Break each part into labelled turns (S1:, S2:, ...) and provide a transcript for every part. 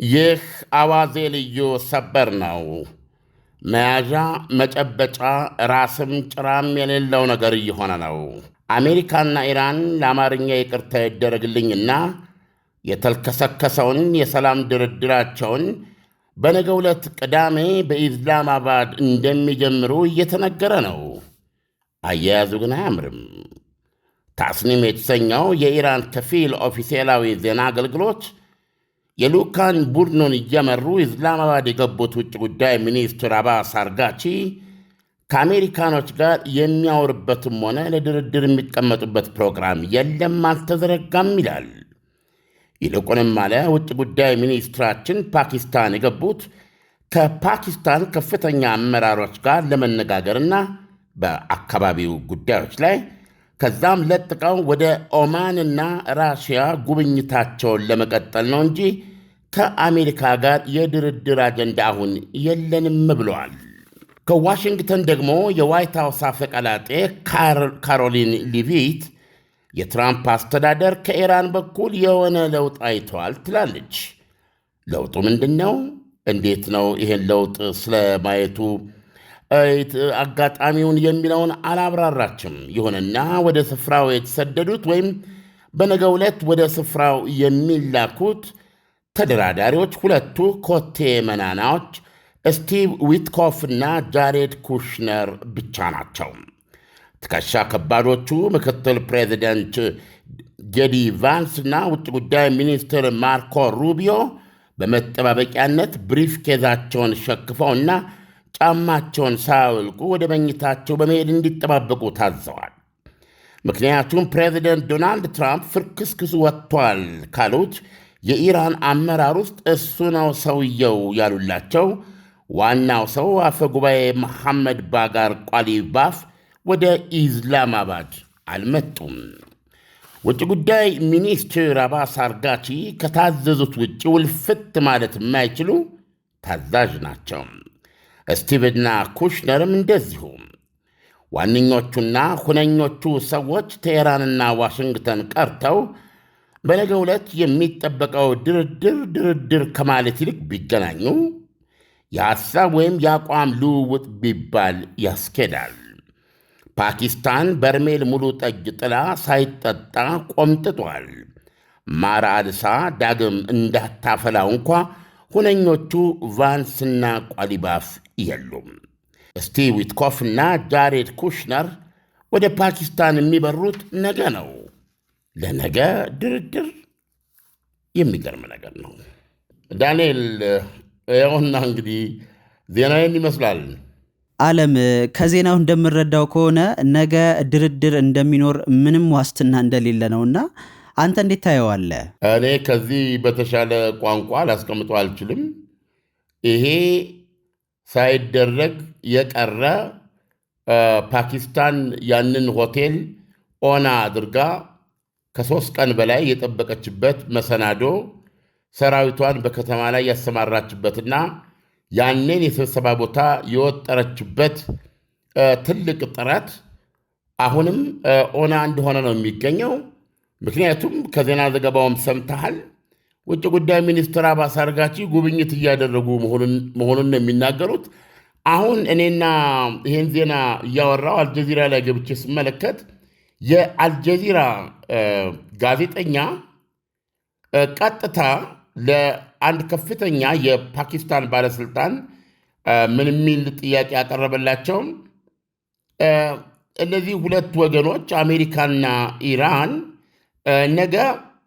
S1: ይህ አዋዜ ልዩ ሰበር ነው። መያዣ መጨበጫ ራስም ጭራም የሌለው ነገር እየሆነ ነው። አሜሪካና ኢራን ለአማርኛ ይቅርታ ይደረግልኝና የተልከሰከሰውን የሰላም ድርድራቸውን በነገው ዕለት ቅዳሜ በኢስላማባድ እንደሚጀምሩ እየተነገረ ነው። አያያዙ ግን አያምርም። ታስኒም የተሰኘው የኢራን ከፊል ኦፊሴላዊ ዜና አገልግሎት የልዑካን ቡድኑን እየመሩ ኢስላማባድ የገቡት ውጭ ጉዳይ ሚኒስትር አባስ አርጋቺ ከአሜሪካኖች ጋር የሚያወሩበትም ሆነ ለድርድር የሚቀመጡበት ፕሮግራም የለም፣ አልተዘረጋም ይላል። ይልቁንም አለ ውጭ ጉዳይ ሚኒስትራችን ፓኪስታን የገቡት ከፓኪስታን ከፍተኛ አመራሮች ጋር ለመነጋገርና በአካባቢው ጉዳዮች ላይ ከዛም ለጥቀው ወደ ኦማንና ራሽያ ጉብኝታቸውን ለመቀጠል ነው እንጂ ከአሜሪካ ጋር የድርድር አጀንዳ አሁን የለንም ብለዋል። ከዋሽንግተን ደግሞ የዋይት ሃውስ አፈቀላጤ ካሮሊን ሊቪት የትራምፕ አስተዳደር ከኢራን በኩል የሆነ ለውጥ አይተዋል ትላለች። ለውጡ ምንድን ነው? እንዴት ነው ይሄን ለውጥ ስለማየቱ አጋጣሚውን የሚለውን አላብራራችም። ይሁንና ወደ ስፍራው የተሰደዱት ወይም በነገው ዕለት ወደ ስፍራው የሚላኩት ተደራዳሪዎች ሁለቱ ኮቴ መናናዎች ስቲቭ ዊትኮፍ እና ጃሬድ ኩሽነር ብቻ ናቸው። ትከሻ ከባዶቹ ምክትል ፕሬዚደንት ጄዲ ቫንስ እና ውጭ ጉዳይ ሚኒስትር ማርኮ ሩቢዮ በመጠባበቂያነት ብሪፍ ኬዛቸውን ሸክፈውና ጫማቸውን ሳያወልቁ ወደ መኝታቸው በመሄድ እንዲጠባበቁ ታዘዋል። ምክንያቱም ፕሬዚደንት ዶናልድ ትራምፕ ፍርክስክሱ ወጥቷል ካሉት የኢራን አመራር ውስጥ እሱ ነው ሰውየው ያሉላቸው ዋናው ሰው አፈ ጉባኤ መሐመድ ባጋር ቋሊባፍ ወደ ኢስላማባድ አልመጡም። ውጭ ጉዳይ ሚኒስትር አባስ አርጋቺ ከታዘዙት ውጭ ውልፍት ማለት የማይችሉ ታዛዥ ናቸው። ስቲቭና ኩሽነርም እንደዚሁ። ዋነኞቹና ሁነኞቹ ሰዎች ቴሄራንና ዋሽንግተን ቀርተው በነገው ዕለት የሚጠበቀው ድርድር ከማለት ይልቅ ቢገናኙ የሐሳብ ወይም የአቋም ልውውጥ ቢባል ያስኬዳል። ፓኪስታን በርሜል ሙሉ ጠጅ ጥላ ሳይጠጣ ቆምጥጧል። ማር አልሳ ዳግም እንዳታፈላው እንኳ ሁነኞቹ ቫንስና ቋሊባፍ የሉም። ስቲቭ ዊትኮፍና ጃሬድ ኩሽነር ወደ ፓኪስታን የሚበሩት ነገ ነው። ለነገ ድርድር የሚገርም ነገር ነው። ዳንኤል፣ ያውና እንግዲህ ዜናዬን ይመስላል።
S2: ዓለም ከዜናው እንደምረዳው ከሆነ ነገ ድርድር እንደሚኖር ምንም ዋስትና እንደሌለ ነውና አንተ እንዴት ታየዋለህ?
S1: እኔ ከዚህ በተሻለ ቋንቋ ላስቀምጠው አልችልም። ይሄ ሳይደረግ የቀረ ፓኪስታን ያንን ሆቴል ኦና አድርጋ ከ3 ቀን በላይ የጠበቀችበት መሰናዶ ሰራዊቷን በከተማ ላይ ያሰማራችበትና ያንን የስብሰባ ቦታ የወጠረችበት ትልቅ ጥረት አሁንም ኦና እንደሆነ ነው የሚገኘው። ምክንያቱም ከዜና ዘገባውም ሰምተሃል፣ ውጭ ጉዳይ ሚኒስትር አባስ አርጋቺ ጉብኝት እያደረጉ መሆኑን የሚናገሩት። አሁን እኔና ይህን ዜና እያወራው አልጀዚራ ላይ ገብቼ ስመለከት የአልጀዚራ ጋዜጠኛ ቀጥታ ለአንድ ከፍተኛ የፓኪስታን ባለስልጣን ምን የሚል ጥያቄ ያቀረበላቸውም እነዚህ ሁለት ወገኖች አሜሪካና ኢራን ነገ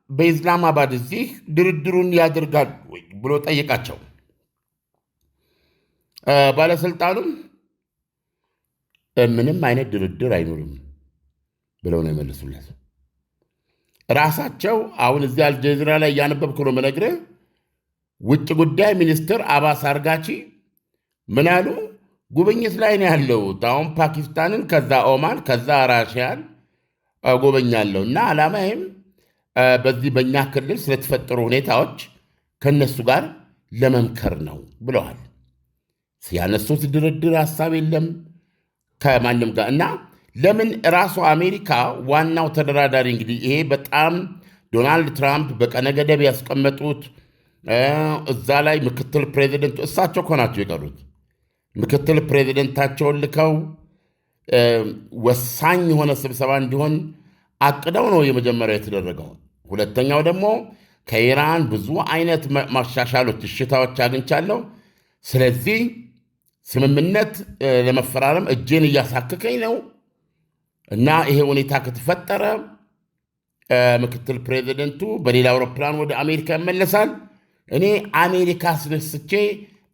S1: በኢስላማባድ እዚህ ድርድሩን ያደርጋሉ ወይ ብሎ ጠየቃቸው። ባለስልጣኑም ምንም አይነት ድርድር አይኖርም ብለው ነው የመለሱለት። ራሳቸው አሁን እዚህ አልጀዚራ ላይ እያነበብኩ ነው የምነግርህ። ውጭ ጉዳይ ሚኒስትር አባስ አርጋቺ ምን አሉ? ጉብኝት ላይ ነው ያለሁት። አሁን ፓኪስታንን፣ ከዛ ኦማን፣ ከዛ ራሽያን ጎበኛለሁ እና ዓላማዬም በዚህ በእኛ ክልል ስለተፈጠሩ ሁኔታዎች ከነሱ ጋር ለመምከር ነው ብለዋል። ያነሱት ድርድር ሀሳብ የለም ከማንም ጋር እና ለምን ራሱ አሜሪካ ዋናው ተደራዳሪ እንግዲህ ይሄ በጣም ዶናልድ ትራምፕ በቀነ ገደብ ያስቀመጡት እዛ ላይ ምክትል ፕሬዚደንቱ እሳቸው እኮ ናቸው የቀሩት። ምክትል ፕሬዚደንታቸውን ልከው ወሳኝ የሆነ ስብሰባ እንዲሆን አቅደው ነው የመጀመሪያው የተደረገው። ሁለተኛው ደግሞ ከኢራን ብዙ አይነት ማሻሻሎች፣ እሽታዎች አግኝቻለሁ፣ ስለዚህ ስምምነት ለመፈራረም እጄን እያሳክከኝ ነው እና ይሄ ሁኔታ ከተፈጠረ ምክትል ፕሬዚደንቱ በሌላ አውሮፕላን ወደ አሜሪካ ይመለሳል፣ እኔ አሜሪካ አስነስቼ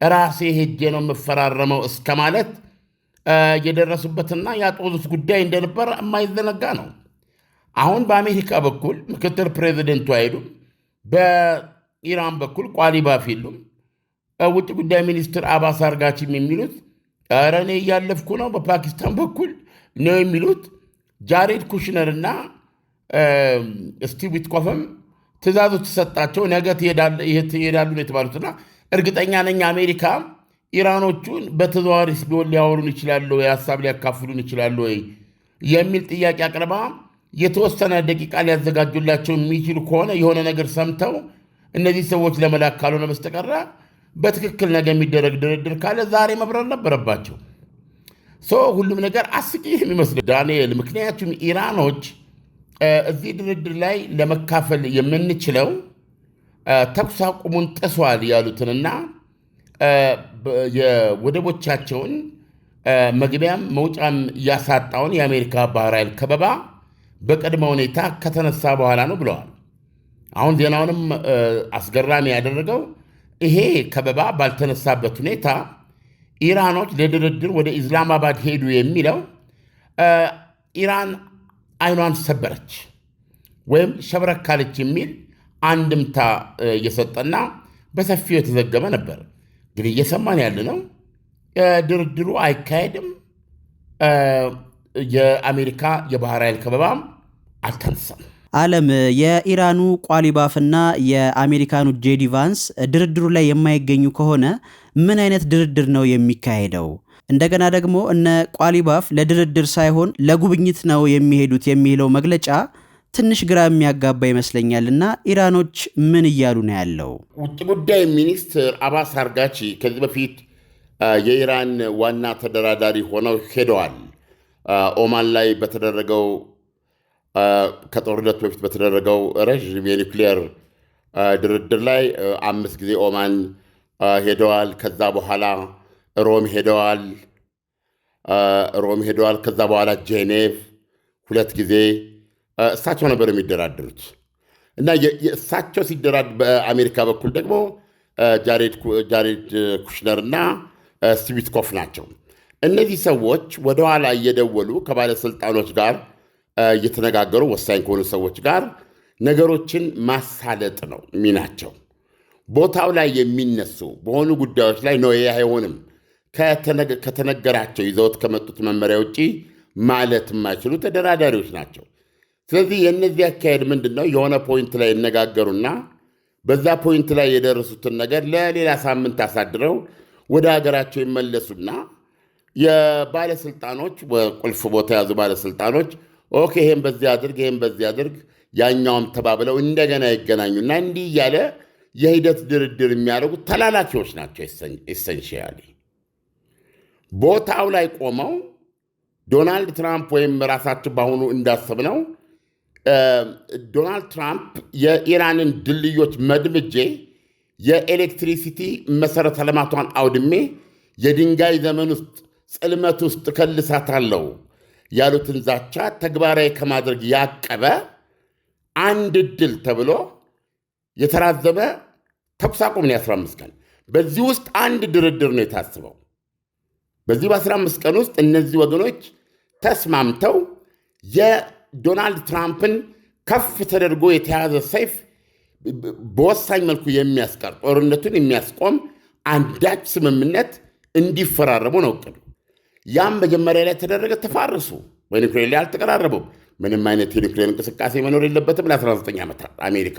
S1: ራሴ ሄጄ ነው የምፈራረመው እስከ ማለት የደረሱበትና ያጦዙት ጉዳይ እንደነበር የማይዘነጋ ነው። አሁን በአሜሪካ በኩል ምክትል ፕሬዚደንቱ አይሄዱም፣ በኢራን በኩል ቋሊባፍ የሉም። ውጭ ጉዳይ ሚኒስትር አባስ አርጋቺም የሚሉት ኧረ እኔ እያለፍኩ ነው በፓኪስታን በኩል ነው የሚሉት። ጃሬድ ኩሽነርና ስቲቭ ዊትኮፍም ትእዛዞች ተሰጣቸው፣ ነገ ትሄዳሉ ነው የተባሉትና እርግጠኛ ነኝ አሜሪካ ኢራኖቹን በተዘዋዋሪ ቢሆን ሊያወሩን ይችላሉ ወይ፣ ሀሳብ ሊያካፍሉን ይችላሉ ወይ የሚል ጥያቄ አቅርባ የተወሰነ ደቂቃ ሊያዘጋጁላቸው የሚችሉ ከሆነ የሆነ ነገር ሰምተው እነዚህ ሰዎች ለመላክ ካልሆነ በስተቀረ በትክክል ነገ የሚደረግ ድርድር ካለ ዛሬ መብረር ነበረባቸው። ሁሉም ነገር አስቂ የሚመስል ዳንኤል። ምክንያቱም ኢራኖች እዚህ ድርድር ላይ ለመካፈል የምንችለው ተኩስ አቁሙን ጥሷል ያሉትንና የወደቦቻቸውን መግቢያም መውጫም ያሳጣውን የአሜሪካ ባህር ኃይል ከበባ በቅድመ ሁኔታ ከተነሳ በኋላ ነው ብለዋል። አሁን ዜናውንም አስገራሚ ያደረገው ይሄ ከበባ ባልተነሳበት ሁኔታ ኢራኖች ለድርድር ወደ ኢስላማባድ ሄዱ የሚለው ኢራን አይኗን ሰበረች ወይም ሸብረካለች የሚል አንድምታ የሰጠና በሰፊው የተዘገበ ነበር። እንግዲህ እየሰማን ያለ ነው ድርድሩ አይካሄድም፣ የአሜሪካ የባህር ኃይል ከበባም አልተነሳም።
S2: ዓለም የኢራኑ ቋሊባፍና የአሜሪካኑ ጄዲ ቫንስ ድርድሩ ላይ የማይገኙ ከሆነ ምን አይነት ድርድር ነው የሚካሄደው? እንደገና ደግሞ እነ ቋሊባፍ ለድርድር ሳይሆን ለጉብኝት ነው የሚሄዱት የሚለው መግለጫ ትንሽ ግራ የሚያጋባ ይመስለኛል። እና ኢራኖች ምን እያሉ ነው ያለው?
S1: ውጭ ጉዳይ ሚኒስትር አባስ አርጋቺ ከዚህ በፊት የኢራን ዋና ተደራዳሪ ሆነው ሄደዋል። ኦማን ላይ በተደረገው ከጦርነቱ በፊት በተደረገው ረዥም የኒውክሊየር ድርድር ላይ 5 ጊዜ ኦማን ሄደዋል። ከዛ በኋላ ሮም ሄደዋል። ከዛ በኋላ ጄኔቭ 2 ጊዜ እሳቸው ነበር የሚደራደሩት እና እሳቸው ሲደራድ በአሜሪካ በኩል ደግሞ ጃሬድ ኩሽነር እና ስቲቭ ዊትኮፍ ናቸው። እነዚህ ሰዎች ወደኋላ እየደወሉ ከባለስልጣኖች ጋር እየተነጋገሩ ወሳኝ ከሆኑ ሰዎች ጋር ነገሮችን ማሳለጥ ነው ሚናቸው። ቦታው ላይ የሚነሱ በሆኑ ጉዳዮች ላይ ነው ይህ አይሆንም ከተነገራቸው ይዘውት ከመጡት መመሪያ ውጭ ማለት የማይችሉ ተደራዳሪዎች ናቸው። ስለዚህ የእነዚህ አካሄድ ምንድን ነው? የሆነ ፖይንት ላይ ይነጋገሩና በዛ ፖይንት ላይ የደረሱትን ነገር ለሌላ ሳምንት አሳድረው ወደ ሀገራቸው ይመለሱና የባለስልጣኖች ቁልፍ ቦታ የያዙ ባለስልጣኖች ኦኬ ይሄን በዚህ አድርግ ያኛውም ተባብለው እንደገና ይገናኙና እንዲህ እያለ የሂደት ድርድር የሚያደርጉ ተላላኪዎች ናቸው። ኤሰንሺያሊ ቦታው ላይ ቆመው ዶናልድ ትራምፕ ወይም ራሳቸው በአሁኑ እንዳሰብነው ዶናልድ ትራምፕ የኢራንን ድልድዮች መድምጄ የኤሌክትሪሲቲ መሠረተ ልማቷን አውድሜ የድንጋይ ዘመን ውስጥ ጽልመት ውስጥ ከልሳታለሁ ያሉትን ዛቻ ተግባራዊ ከማድረግ ያቀበ አንድ ዕድል ተብሎ የተራዘመ ተኩስ አቁም ነው 15 ቀን። በዚህ ውስጥ አንድ ድርድር ነው የታስበው። በዚህ በ15 ቀን ውስጥ እነዚህ ወገኖች ተስማምተው የዶናልድ ትራምፕን ከፍ ተደርጎ የተያዘ ሰይፍ በወሳኝ መልኩ የሚያስቀር ጦርነቱን የሚያስቆም አንዳች ስምምነት እንዲፈራረሙ ነው እቅዱ። ያም መጀመሪያ ላይ ተደረገ፣ ተፋረሱ። በኒውክሌር ላይ አልተቀራረቡም። ምንም አይነት የኒውክሌር እንቅስቃሴ መኖር የለበትም ለ19 ዓመታት አሜሪካ።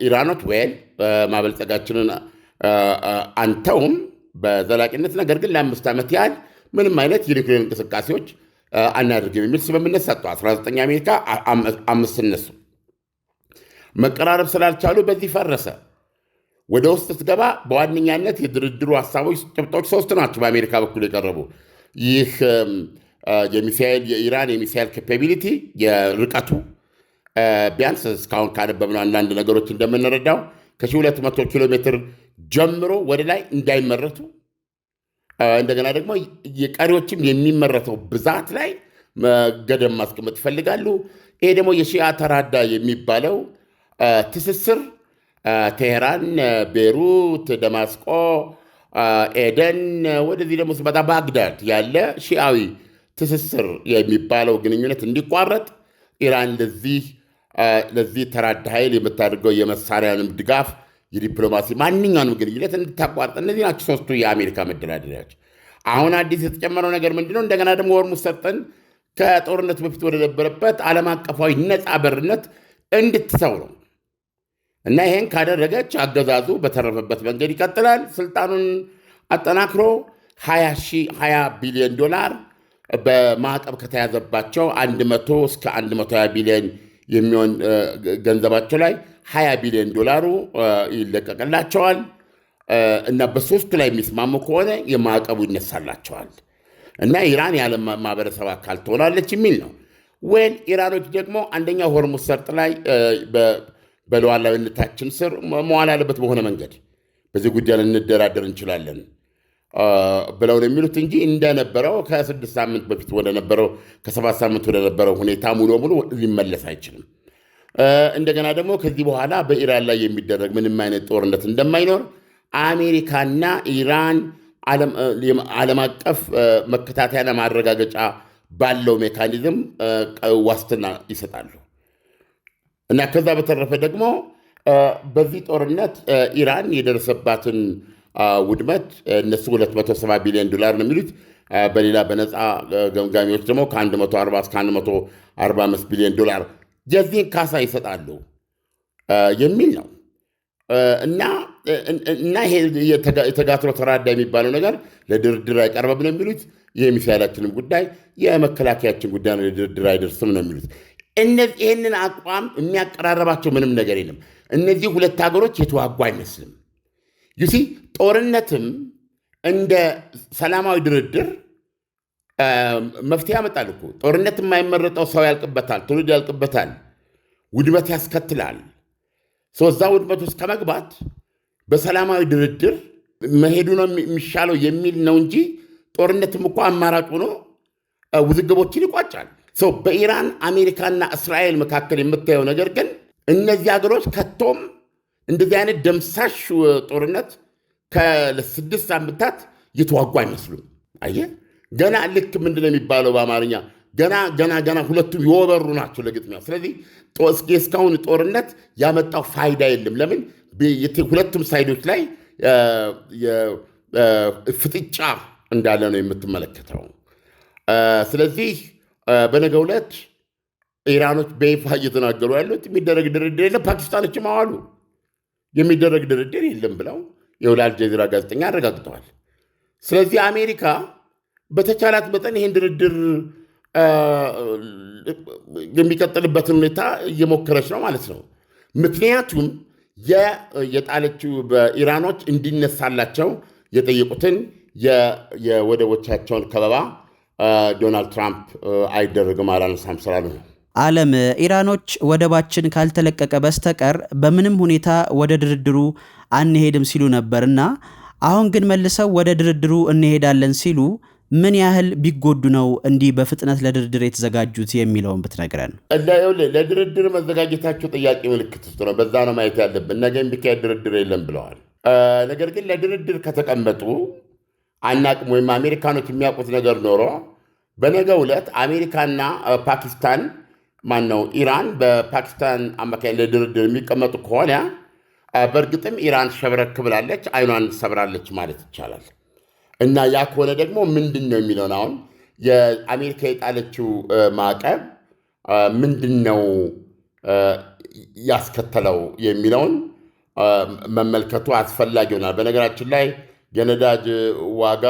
S1: ኢራኖች ወይል ማበልጸጋችንን አንተውም በዘላቂነት ነገር ግን ለ5 ዓመት ያህል ምንም አይነት የኒውክሌር እንቅስቃሴዎች አናደርግም የሚል ስምምነት ሰጡ። 19 አሜሪካ፣ 5 እነሱ። መቀራረብ ስላልቻሉ በዚህ ፈረሰ። ወደ ውስጥ ስትገባ በዋነኛነት የድርድሩ ሀሳቦች ጭብጦች 3 ናቸው በአሜሪካ በኩል የቀረቡ። ይህ የኢራን የሚሳይል ካፓቢሊቲ የርቀቱ ቢያንስ እስካሁን ካነበብነው አንዳንድ ነገሮች እንደምንረዳው ከ1200 ኪሎ ሜትር ጀምሮ ወደ ላይ እንዳይመረቱ፣ እንደገና ደግሞ የቀሪዎችም የሚመረተው ብዛት ላይ ገደብ ማስቀመጥ ይፈልጋሉ። ይሄ ደግሞ የሺአ ተራዳ የሚባለው ትስስር ቴሄራን፣ ቤይሩት፣ ደማስቆ፣ ኤደን ወደዚህ ደግሞ ስመጣ ባግዳድ ያለ ሺአዊ ትስስር የሚባለው ግንኙነት እንዲቋረጥ ኢራን ለዚህ ተራዳ ኃይል የምታደርገው የመሳሪያንም ድጋፍ የዲፕሎማሲ ማንኛውንም ግንኙነት እንድታቋርጥ፣ እነዚህ ናቸው 3ቱ የአሜሪካ መደራደሪያዎች። አሁን አዲስ የተጨመረው ነገር ምንድነው? እንደገና ደግሞ ሆርሙዝ ሰርጥን ከጦርነት በፊት ወደነበረበት ዓለም አቀፋዊ ነፃ በርነት እንድትተው ነው። እና ይሄን ካደረገች አገዛዙ በተረፈበት መንገድ ይቀጥላል። ስልጣኑን አጠናክሮ $20 ቢሊዮን በማዕቀብ ከተያዘባቸው 100 እስከ 120 ቢሊዮን የሚሆን ገንዘባቸው ላይ $20 ቢሊዮን ይለቀቅላቸዋል። እና በሶስቱ ላይ የሚስማሙ ከሆነ የማዕቀቡ ይነሳላቸዋል እና ኢራን የዓለም ማህበረሰብ አካል ትሆናለች የሚል ነው። ኢራኖች ደግሞ አንደኛ ሆርሙዝ ሰርጥ ላይ በሉዓላዊነታችን ስር መዋል ያለበት በሆነ መንገድ በዚህ ጉዳይ ልንደራደር እንችላለን ብለው ነው የሚሉት እንጂ እንደነበረው ከ6 ሳምንት በፊት ወደነበረው ከ7 ሳምንት ወደነበረው ሁኔታ ሙሉ በሙሉ ሊመለስ አይችልም። እንደገና ደግሞ ከዚህ በኋላ በኢራን ላይ የሚደረግ ምንም አይነት ጦርነት እንደማይኖር አሜሪካና ኢራን ዓለም አቀፍ መከታተያና ማረጋገጫ ባለው ሜካኒዝም ዋስትና ይሰጣሉ። እና ከዛ በተረፈ ደግሞ በዚህ ጦርነት ኢራን የደረሰባትን ውድመት እነሱ $270 ቢሊዮን ነው የሚሉት። በሌላ በነፃ ገምጋሚዎች ደግሞ ከ140 እስከ $145 ቢሊዮን የዚህን ካሳ ይሰጣሉ የሚል ነው። እና ይሄ የተጋትሮ ተራዳ የሚባለው ነገር ለድርድር አይቀርብም ነው የሚሉት። የሚሳይላችንም ጉዳይ የመከላከያችን ጉዳይ ነው፣ ለድርድር አይደርስም ነው የሚሉት። ይህንን አቋም የሚያቀራረባቸው ምንም ነገር የለም። እነዚህ ሁለት ሀገሮች የተዋጉ አይመስልም። ዩሲ ጦርነትም እንደ ሰላማዊ ድርድር መፍትሄ ያመጣል እኮ። ጦርነት የማይመረጠው ሰው ያልቅበታል፣ ትውልድ ያልቅበታል፣ ውድመት ያስከትላል። እዛ ውድመት ውስጥ ከመግባት በሰላማዊ ድርድር መሄዱ ነው የሚሻለው የሚል ነው እንጂ ጦርነትም እኮ አማራጭ ሆኖ ውዝግቦችን ይቋጫል። በኢራን አሜሪካና እስራኤል መካከል የምታየው ነገር ግን እነዚህ ሀገሮች ከቶም እንደዚህ አይነት ደምሳሽ ጦርነት ከ6 ሳምንታት የተዋጉ አይመስሉም። አየህ ገና ልክ ምንድነው የሚባለው በአማርኛ ገና ሁለቱም የወበሩ ናቸው ለግጥሚያ። ስለዚህ እስካሁን ጦርነት ያመጣው ፋይዳ የለም። ለምን? ሁለቱም ሳይዶች ላይ ፍጥጫ እንዳለ ነው የምትመለከተው። ስለዚህ በነገው ዕለት ኢራኖች በይፋ እየተናገሩ ያሉት የሚደረግ ድርድር የለም፣ ፓኪስታኖችም አዋሉ የሚደረግ ድርድር የለም ብለው የአልጀዚራ ጋዜጠኛ አረጋግጠዋል። ስለዚህ አሜሪካ በተቻላት መጠን ይህን ድርድር የሚቀጥልበትን ሁኔታ እየሞከረች ነው ማለት ነው። ምክንያቱም የጣለችው በኢራኖች እንዲነሳላቸው የጠየቁትን የወደቦቻቸውን ከበባ ዶናልድ ትራምፕ አይደረግም አላነሳም ስላሉ ነው።
S2: ዓለም ኢራኖች ወደባችን ካልተለቀቀ በስተቀር በምንም ሁኔታ ወደ ድርድሩ አንሄድም ሲሉ ነበርና አሁን ግን መልሰው ወደ ድርድሩ እንሄዳለን ሲሉ ምን ያህል ቢጎዱ ነው እንዲህ በፍጥነት ለድርድር የተዘጋጁት የሚለውን ብትነግረን።
S1: ለድርድር መዘጋጀታቸው ጥያቄ ምልክት ውስጥ ነው። በዛ ነው ማየት ያለብን። ነገ የሚካሄድ ድርድር የለም ብለዋል። ነገር ግን ለድርድር ከተቀመጡ አናቅም ወይም አሜሪካኖች የሚያውቁት ነገር ኖሮ በነገው ዕለት አሜሪካና ፓኪስታን ኢራን በፓኪስታን አማካኝ ለድርድር የሚቀመጡ ከሆነ በእርግጥም ኢራን ሸብረክ ብላለች፣ አይኗን ሰብራለች ማለት ይቻላል። እና ያ ከሆነ ደግሞ ምንድን ነው የሚለውን አሁን የአሜሪካ የጣለችው ማዕቀብ ምንድን ነው ያስከተለው የሚለውን መመልከቱ አስፈላጊ ይሆናል። በነገራችን ላይ የነዳጅ ዋጋ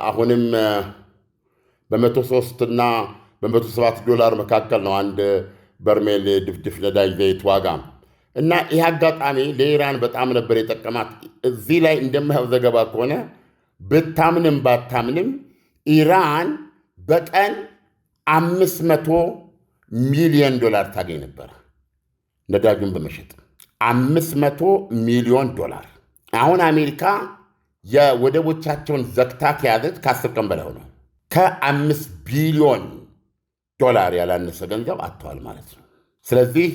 S1: አሁንም በ103 እና በ107 $107 መካከል ነው አንድ በርሜል ድፍድፍ ነዳጅ ዘይት ዋጋ። እና ይህ አጋጣሚ ለኢራን በጣም ነበር የጠቀማት። እዚህ ላይ እንደማየው ዘገባ ከሆነ ብታምንም ባታምንም ኢራን በቀን $500 ሚሊዮን ታገኝ ነበር ነዳጁን በመሸጥ $500 ሚሊዮን። አሁን አሜሪካ የወደቦቻቸውን ዘግታ ከያዘች ከ10 ቀን በላይ ሆኗል። $5 ቢሊዮን ያላነሰ ገንዘብ አጥተዋል ማለት ነው። ስለዚህ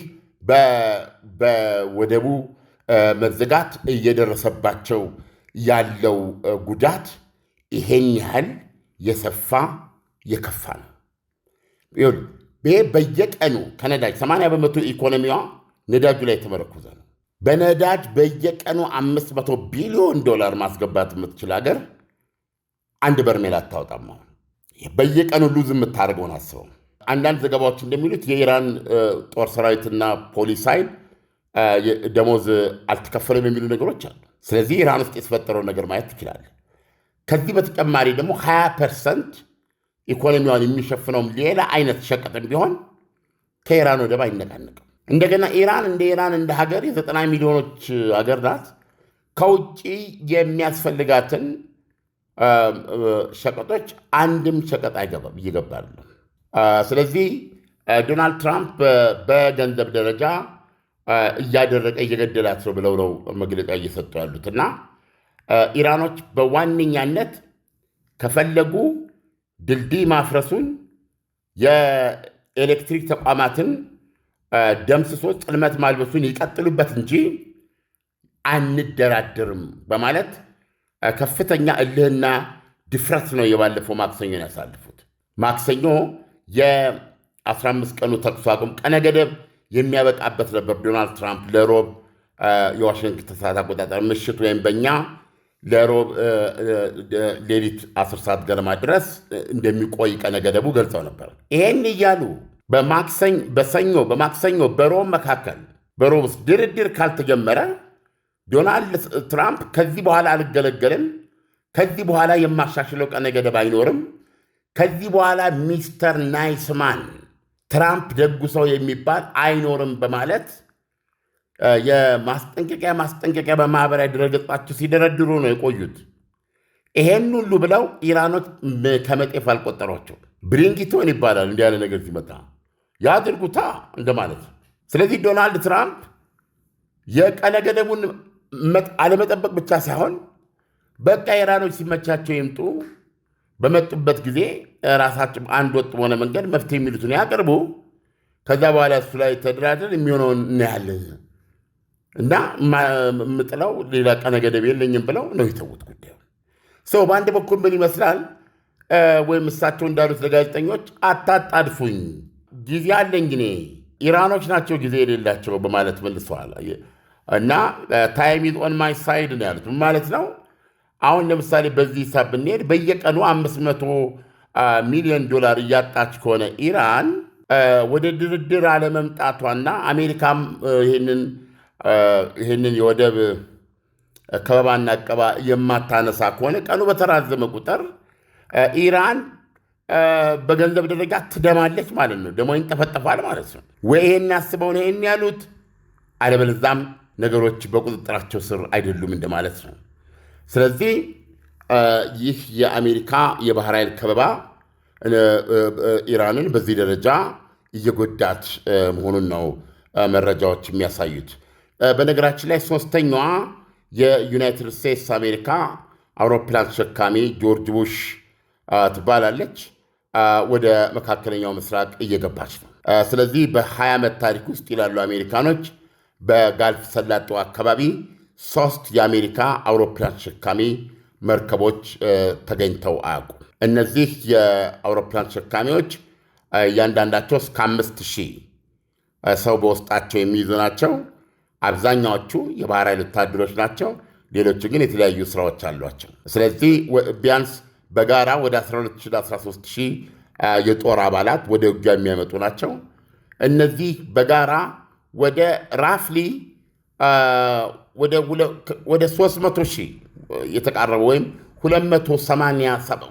S1: በወደቡ መዘጋት እየደረሰባቸው ያለው ጉዳት ይሄን ያህል የሰፋ የከፋ ነው። ይሄ በየቀኑ ከነዳጅ 80% ኢኮኖሚዋ ነዳጁ ላይ የተመረኮዘ ነው። በነዳጅ በየቀኑ $500 ቢሊዮን ማስገባት የምትችል ሀገር አንድ በርሜል አታወጣም። በየቀኑ ሉዝ የምታደርገውን አስበው። አንዳንድ ዘገባዎች እንደሚሉት የኢራን ጦር ሰራዊትና ፖሊስ ኃይል ደሞዝ አልተከፈለም የሚሉ ነገሮች አሉ። ስለዚህ ኢራን ውስጥ የተፈጠረውን ነገር ማየት ትችላለህ። ከዚህ በተጨማሪ ደግሞ 20% ኢኮኖሚዋን የሚሸፍነውም ሌላ አይነት ሸቀጥም ቢሆን ከኢራን ወደብ አይነቃነቅም። እንደገና ኢራን እንደ ሀገር የ90 ሚሊዮኖች ሀገር ናት። ከውጭ የሚያስፈልጋትን ሸቀጦች አንድም ሸቀጥ እየገባል። ስለዚህ ዶናልድ ትራምፕ በገንዘብ ደረጃ እየገደላት ነው ብለው ነው መግለጫ እየሰጡ ያሉት። እና ኢራኖች በዋነኛነት ከፈለጉ ድልድይ ማፍረሱን፣ የኤሌክትሪክ ተቋማትን ደምስሶ ጽልመት ማልበሱን ይቀጥሉበት እንጂ አንደራደርም በማለት ከፍተኛ እልህና ድፍረት ነው የባለፈው ማክሰኞ ያሳልፉት። ማክሰኞ የ15 ቀኑ ተኩስ አቁም ቀነ ገደብ የሚያበቃበት ነበር። ዶናልድ ትራምፕ ለሮብ የዋሽንግተን ሰዓት አቆጣጠር ምሽት ወይም በእኛ ለሮብ ሌሊት 10 ሰዓት ገለማ ድረስ እንደሚቆይ ቀነ ገደቡ ገልጸው ነበር። ይሄን እያሉ በማክሰኞ በሮብ መካከል በሮብ ውስጥ ድርድር ካልተጀመረ ዶናልድ ትራምፕ ከዚህ በኋላ አልገለገልም፣ ከዚህ በኋላ የማሻሽለው ቀነ ገደብ አይኖርም፣ ከዚህ በኋላ ሚስተር ናይስማን ትራምፕ ደጉ ሰው የሚባል አይኖርም በማለት የማስጠንቀቂያ በማህበራዊ ድረገጻቸው ሲደረድሩ ነው የቆዩት። ይሄን ሁሉ ብለው ኢራኖች ከመጤፍ አልቆጠሯቸው። ብሪንጊቶን ይባላል እንዲህ ያለ ነገር ሲመጣ ያድርጉታ እንደማለት። ስለዚህ ዶናልድ ትራምፕ የቀነ ገደቡን አለመጠበቅ ብቻ ሳይሆን በቃ ኢራኖች ሲመቻቸው ይምጡ፣ በመጡበት ጊዜ ራሳቸው አንድ ወጥ በሆነ መንገድ መፍትሄ የሚሉትን ያቅርቡ፣ ከዛ በኋላ እሱ ላይ ተደራደር የሚሆነውን እናያለን እና የምጥለው ሌላ ቀነ ገደብ የለኝም ብለው ነው የተዉት ጉዳዩ። ሰው በአንድ በኩል ምን ይመስላል? ወይም እሳቸው እንዳሉት ለጋዜጠኞች አታጣድፉኝ፣ ጊዜ አለኝ እኔ፣ ኢራኖች ናቸው ጊዜ የሌላቸው በማለት መልሰዋል። እና ታይም ኢዝ ኦን ማይ ሳይድ ነው ያሉት። ማለት ነው አሁን ለምሳሌ በዚህ ሂሳብ ብንሄድ በየቀኑ $500 ሚሊዮን እያጣች ከሆነ ኢራን ወደ ድርድር አለመምጣቷና አሜሪካም ይህንን የወደብ ከበባና ቀባ የማታነሳ ከሆነ ቀኑ በተራዘመ ቁጥር ኢራን በገንዘብ ደረጃ ትደማለች ማለት ነው። ደግሞ ይንጠፈጠፋል ማለት ነው። ወይ ይሄን አስበው ነው ይሄን ያሉት፣ አለበለዚያም ነገሮች በቁጥጥራቸው ስር አይደሉም እንደማለት ነው። ስለዚህ ይህ የአሜሪካ የባህር ኃይል ከበባ ኢራንን በዚህ ደረጃ እየጎዳች መሆኑን ነው መረጃዎች የሚያሳዩት። በነገራችን ላይ ሶስተኛዋ የዩናይትድ ስቴትስ አሜሪካ አውሮፕላን ተሸካሚ ጆርጅ ቡሽ ትባላለች። ወደ መካከለኛው ምስራቅ እየገባች ነው። ስለዚህ በ20 ዓመት ታሪክ ውስጥ ይላሉ አሜሪካኖች በጋልፍ ሰላጤው አካባቢ 3 የአሜሪካ አውሮፕላን ተሸካሚ መርከቦች ተገኝተው አያውቁም። እነዚህ የአውሮፕላን ተሸካሚዎች እያንዳንዳቸው እስከ 5000 ሰው በውስጣቸው የሚይዙ ናቸው። አብዛኛዎቹ የባህር ኃይል ወታደሮች ናቸው። ሌሎቹ ግን የተለያዩ ስራዎች አሏቸው። ስለዚህ ቢያንስ በጋራ ወደ 12000-13000 የጦር አባላት ወደ ውጊያ የሚያመጡ ናቸው። እነዚህ በጋራ ወደ ራፍሊ ወደ 300,000 የተቃረበ ወይም 287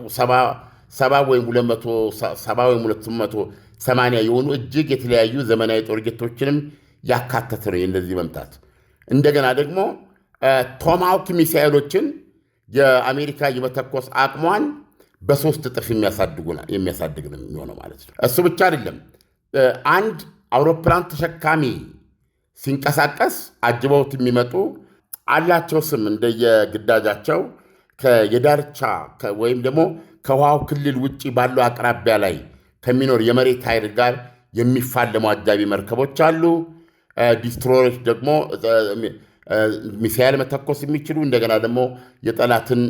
S1: ወይም 270 ወይም 280 የሆኑ እጅግ የተለያዩ ዘመናዊ ጦር ጀቶችንም ያካተተ ነው የእነዚህ መምታት። እንደገና ደግሞ ቶማሃውክ ሚሳኤሎችን የአሜሪካ የመተኮስ አቅሟን በ3 እጥፍ የሚያሳድግ ነው የሚሆነው ማለት ነው። እሱ ብቻ አይደለም። አንድ አውሮፕላን ተሸካሚ ሲንቀሳቀስ አጅበውት የሚመጡ አላቸው ስም እንደየግዳጃቸው የዳርቻ ወይም ደግሞ ከውሃው ክልል ውጭ ባለው አቅራቢያ ላይ ከሚኖር የመሬት ኃይል ጋር የሚፋለሙ አጃቢ መርከቦች አሉ። ዲስትሮየሮች ደግሞ ሚሳኤል መተኮስ የሚችሉ እንደገና ደግሞ የጠላትን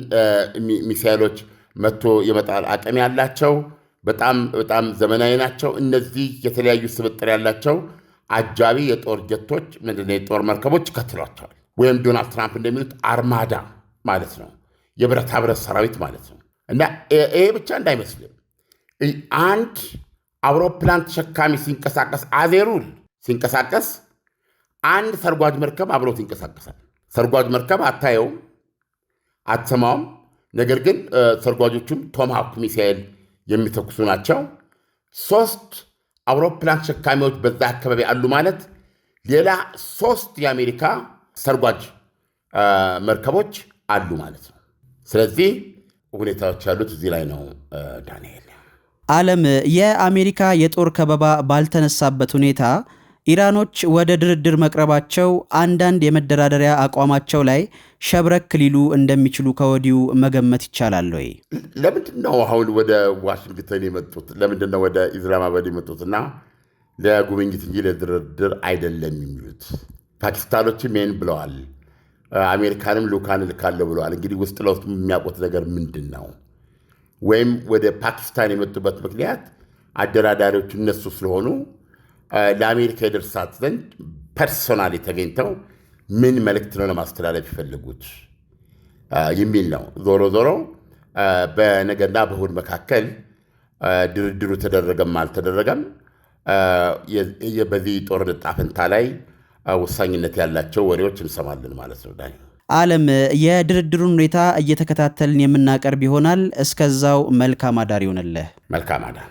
S1: ሚሳኤሎች መቶ የመጣል አቅም ያላቸው በጣም በጣም ዘመናዊ ናቸው። እነዚህ የተለያዩ ስብጥር ያላቸው አጃቢ የጦር ጀቶች ምንድነው የጦር መርከቦች ይከትሏቸዋል። ወይም ዶናልድ ትራምፕ እንደሚሉት አርማዳ ማለት ነው፣ የብረታ ብረት ሰራዊት ማለት ነው። እና ይሄ ብቻ እንዳይመስልም አንድ አውሮፕላን ተሸካሚ ሲንቀሳቀስ አዜሩል ሲንቀሳቀስ አንድ ሰርጓጅ መርከብ አብሮት ይንቀሳቀሳል። ሰርጓጅ መርከብ አታየውም፣ አትሰማውም። ነገር ግን ሰርጓጆቹም ቶማሃውክ ሚሳኤል የሚተኩሱ ናቸው። 3 አውሮፕላን ተሸካሚዎች በዛ አካባቢ አሉ ማለት ሌላ 3 የአሜሪካ ሰርጓጅ መርከቦች አሉ ማለት ነው። ስለዚህ ሁኔታዎች ያሉት እዚህ ላይ ነው። ዳንኤል
S2: ዓለም የአሜሪካ የጦር ከበባ ባልተነሳበት ሁኔታ ኢራኖች ወደ ድርድር መቅረባቸው አንዳንድ የመደራደሪያ አቋማቸው ላይ ሸብረክ ሊሉ እንደሚችሉ ከወዲሁ መገመት ይቻላል ወይ?
S1: ለምንድን ነው አሁን ወደ ዋሽንግተን የመጡት? ለምንድን ነው ወደ ኢስላማባድ የመጡትና ለጉብኝት እንጂ ለድርድር አይደለም የሚሉት? ፓኪስታኖችም ይህን ብለዋል። አሜሪካንም ልኡካን እልካለሁ ብለዋል። እንግዲህ ውስጥ ለውስጥ የሚያውቁት ነገር ምንድን ነው? ወይም ወደ ፓኪስታን የመጡበት ምክንያት አደራዳሪዎቹ እነሱ ስለሆኑ ለአሜሪካ የደርሳት ዘንድ ፐርሶናል ተገኝተው ምን መልእክት ነው ለማስተላለፍ የፈለጉት የሚል ነው። ዞሮ ዞሮ በነገና በእሑድ መካከል ድርድሩ ተደረገም አልተደረገም በዚህ ጦርነት ዕጣ ፈንታ ላይ ወሳኝነት ያላቸው ወሬዎች እንሰማለን ማለት ነው። ዳኒ
S2: ዓለም የድርድሩን ሁኔታ እየተከታተልን የምናቀርብ ይሆናል። እስከዛው መልካም አዳር ይሆንልህ።
S1: መልካም አዳር።